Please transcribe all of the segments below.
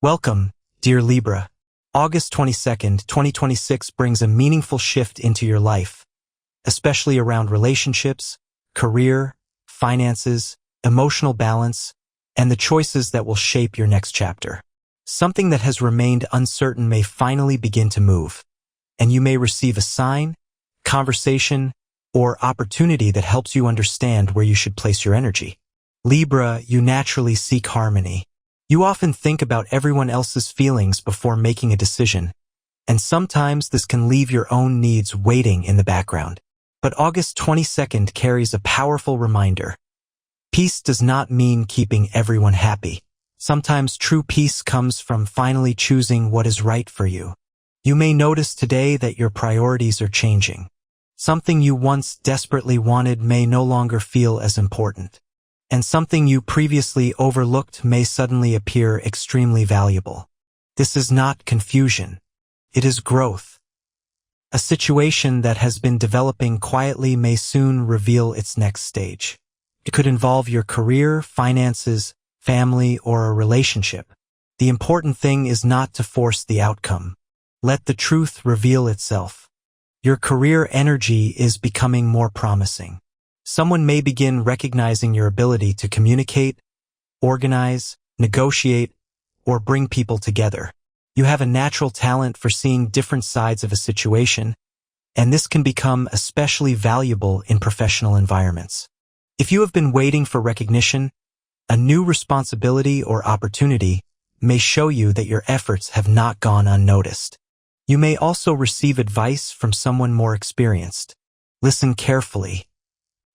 Welcome, dear Libra. August 22nd, 2026 brings a meaningful shift into your life, especially around relationships, career, finances, emotional balance, and the choices that will shape your next chapter. Something that has remained uncertain may finally begin to move, and you may receive a sign, conversation, or opportunity that helps you understand where you should place your energy. Libra, you naturally seek harmony. You often think about everyone else's feelings before making a decision, and sometimes this can leave your own needs waiting in the background. But August 22nd carries a powerful reminder. Peace does not mean keeping everyone happy. Sometimes true peace comes from finally choosing what is right for you. You may notice today that your priorities are changing. Something you once desperately wanted may no longer feel as important, and something you previously overlooked may suddenly appear extremely valuable. This is not confusion. It is growth. A situation that has been developing quietly may soon reveal its next stage. It could involve your career, finances, family, or a relationship. The important thing is not to force the outcome. Let the truth reveal itself. Your career energy is becoming more promising. Someone may begin recognizing your ability to communicate, organize, negotiate, or bring people together. You have a natural talent for seeing different sides of a situation, and this can become especially valuable in professional environments. If you have been waiting for recognition, a new responsibility or opportunity may show you that your efforts have not gone unnoticed. You may also receive advice from someone more experienced. Listen carefully.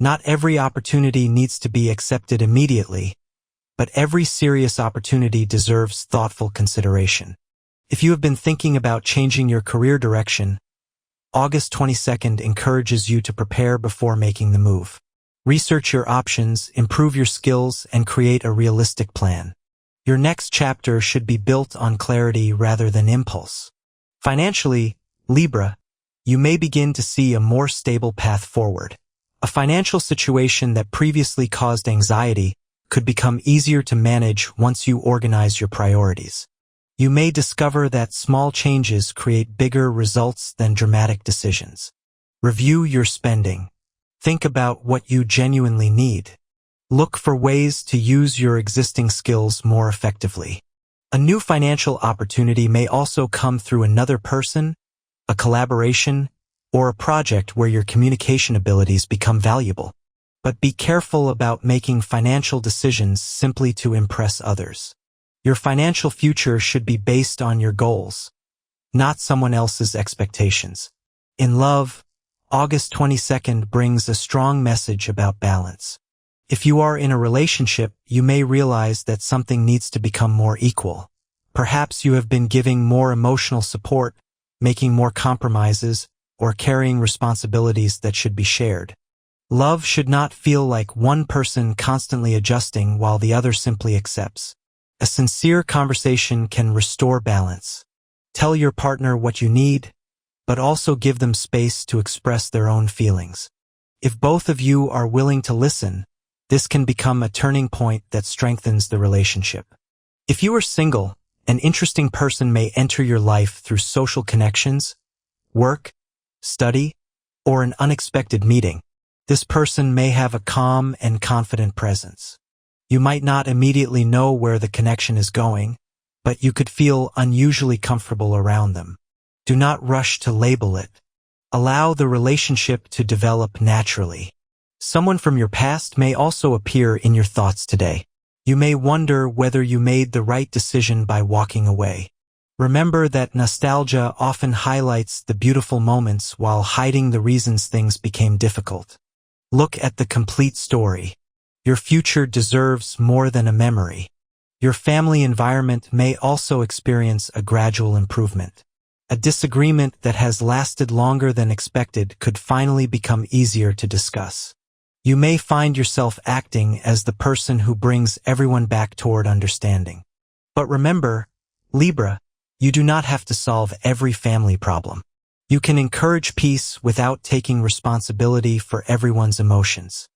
Not every opportunity needs to be accepted immediately, but every serious opportunity deserves thoughtful consideration. If you have been thinking about changing your career direction, August 22nd encourages you to prepare before making the move. Research your options, improve your skills, and create a realistic plan. Your next chapter should be built on clarity rather than impulse. Financially, Libra, you may begin to see a more stable path forward. A financial situation that previously caused anxiety could become easier to manage once you organize your priorities. You may discover that small changes create bigger results than dramatic decisions. Review your spending. Think about what you genuinely need. Look for ways to use your existing skills more effectively. A new financial opportunity may also come through another person, a collaboration, or a project where your communication abilities become valuable. But be careful about making financial decisions simply to impress others. Your financial future should be based on your goals, not someone else's expectations. In love, August 22nd brings a strong message about balance. If you are in a relationship, you may realize that something needs to become more equal. Perhaps you have been giving more emotional support, making more compromises, or carrying responsibilities that should be shared. Love should not feel like one person constantly adjusting while the other simply accepts. A sincere conversation can restore balance. Tell your partner what you need, but also give them space to express their own feelings. If both of you are willing to listen, this can become a turning point that strengthens the relationship. If you are single, an interesting person may enter your life through social connections, work, study, or an unexpected meeting. This person may have a calm and confident presence. You might not immediately know where the connection is going, but you could feel unusually comfortable around them. Do not rush to label it. Allow the relationship to develop naturally. Someone from your past may also appear in your thoughts today. You may wonder whether you made the right decision by walking away. Remember that nostalgia often highlights the beautiful moments while hiding the reasons things became difficult. Look at the complete story. Your future deserves more than a memory. Your family environment may also experience a gradual improvement. A disagreement that has lasted longer than expected could finally become easier to discuss. You may find yourself acting as the person who brings everyone back toward understanding. But remember, Libra, you do not have to solve every family problem. You can encourage peace without taking responsibility for everyone's emotions.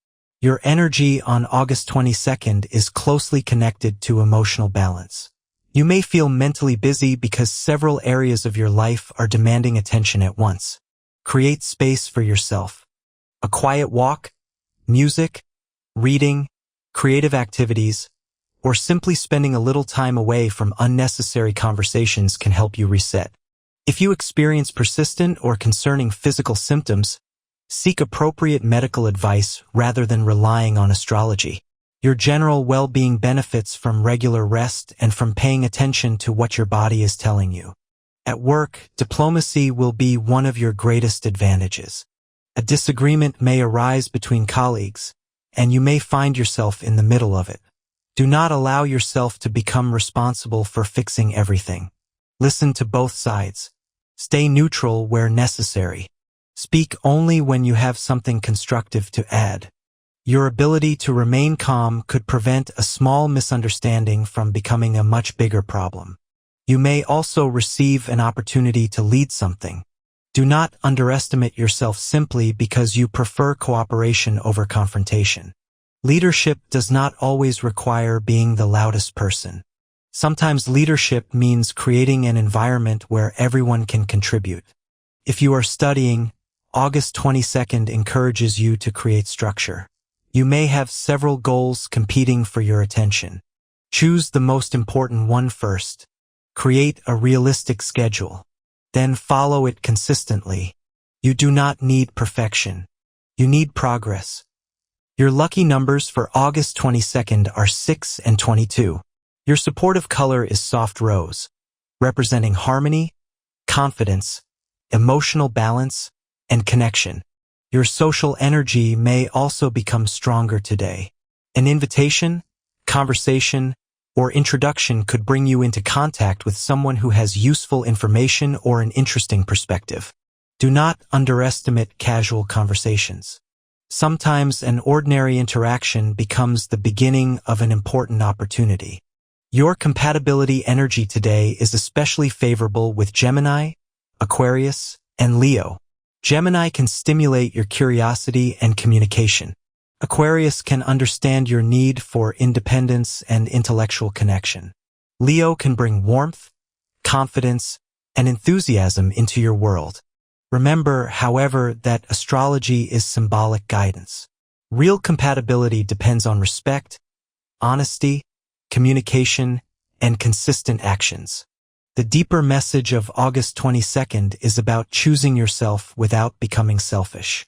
Your energy on August 22nd is closely connected to emotional balance. You may feel mentally busy because several areas of your life are demanding attention at once. Create space for yourself. A quiet walk, music, reading, creative activities, or simply spending a little time away from unnecessary conversations can help you reset. If you experience persistent or concerning physical symptoms, seek appropriate medical advice rather than relying on astrology. Your general well-being benefits from regular rest and from paying attention to what your body is telling you. At work, diplomacy will be one of your greatest advantages. A disagreement may arise between colleagues, and you may find yourself in the middle of it. Do not allow yourself to become responsible for fixing everything. Listen to both sides. Stay neutral where necessary. Speak only when you have something constructive to add. Your ability to remain calm could prevent a small misunderstanding from becoming a much bigger problem. You may also receive an opportunity to lead something. Do not underestimate yourself simply because you prefer cooperation over confrontation. Leadership does not always require being the loudest person. Sometimes leadership means creating an environment where everyone can contribute. If you are studying, August 22nd encourages you to create structure. You may have several goals competing for your attention. Choose the most important one first. Create a realistic schedule. Then follow it consistently. You do not need perfection. You need progress. Your lucky numbers for August 22nd are 6 and 22. Your supportive color is soft rose, representing harmony, confidence, emotional balance, and connection. Your social energy may also become stronger today. An invitation, conversation, or introduction could bring you into contact with someone who has useful information or an interesting perspective. Do not underestimate casual conversations. Sometimes an ordinary interaction becomes the beginning of an important opportunity. Your compatibility energy today is especially favorable with Gemini, Aquarius, and Leo. Gemini can stimulate your curiosity and communication. Aquarius can understand your need for independence and intellectual connection. Leo can bring warmth, confidence, and enthusiasm into your world. Remember, however, that astrology is symbolic guidance. Real compatibility depends on respect, honesty, communication, and consistent actions. The deeper message of August 22nd is about choosing yourself without becoming selfish.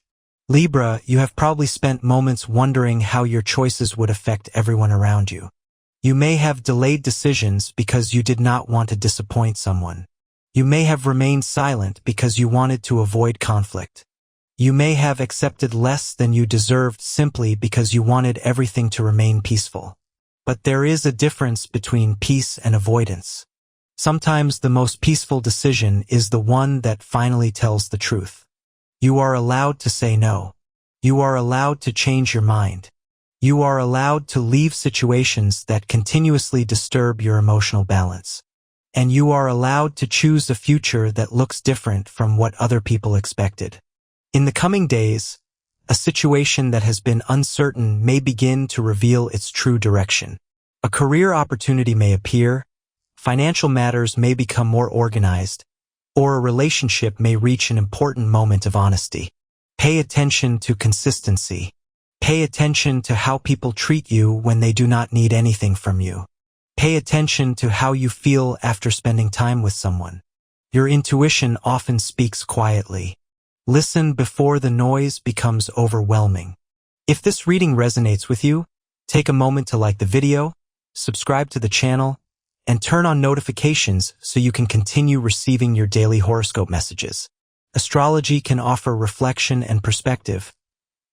Libra, you have probably spent moments wondering how your choices would affect everyone around you. You may have delayed decisions because you did not want to disappoint someone. You may have remained silent because you wanted to avoid conflict. You may have accepted less than you deserved simply because you wanted everything to remain peaceful. But there is a difference between peace and avoidance. Sometimes the most peaceful decision is the one that finally tells the truth. You are allowed to say no. You are allowed to change your mind. You are allowed to leave situations that continuously disturb your emotional balance. And you are allowed to choose a future that looks different from what other people expected. In the coming days, a situation that has been uncertain may begin to reveal its true direction. A career opportunity may appear, financial matters may become more organized, or a relationship may reach an important moment of honesty. Pay attention to consistency. Pay attention to how people treat you when they do not need anything from you. Pay attention to how you feel after spending time with someone. Your intuition often speaks quietly. Listen before the noise becomes overwhelming. If this reading resonates with you, take a moment to like the video, subscribe to the channel, and turn on notifications so you can continue receiving your daily horoscope messages. Astrology can offer reflection and perspective,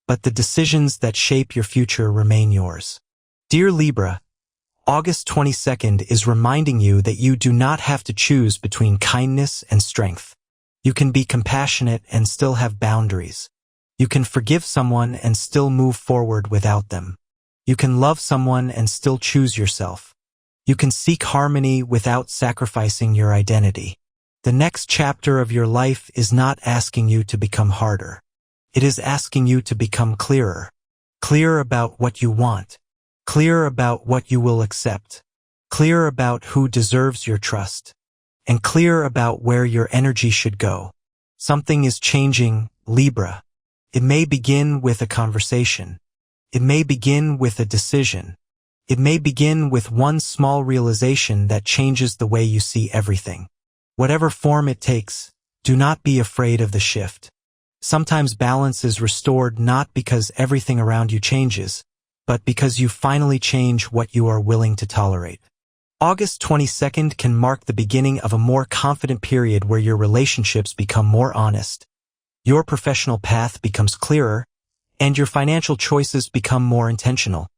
but the decisions that shape your future remain yours. Dear Libra, August 22nd is reminding you that you do not have to choose between kindness and strength. You can be compassionate and still have boundaries. You can forgive someone and still move forward without them. You can love someone and still choose yourself. You can seek harmony without sacrificing your identity. The next chapter of your life is not asking you to become harder. It is asking you to become clearer. Clear about what you want. Clear about what you will accept. clear about who deserves your trust, and clear about where your energy should go. Something is changing, Libra. It may begin with a conversation. It may begin with a decision. It may begin with one small realization that changes the way you see everything. Whatever form it takes, do not be afraid of the shift. Sometimes balance is restored not because everything around you changes, but because you finally change what you are willing to tolerate. August 22nd can mark the beginning of a more confident period where your relationships become more honest, your professional path becomes clearer, and your financial choices become more intentional.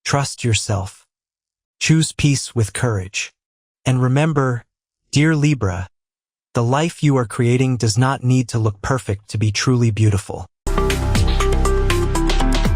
Trust yourself. Choose peace with courage. And remember, dear Libra, the life you are creating does not need to look perfect to be truly beautiful.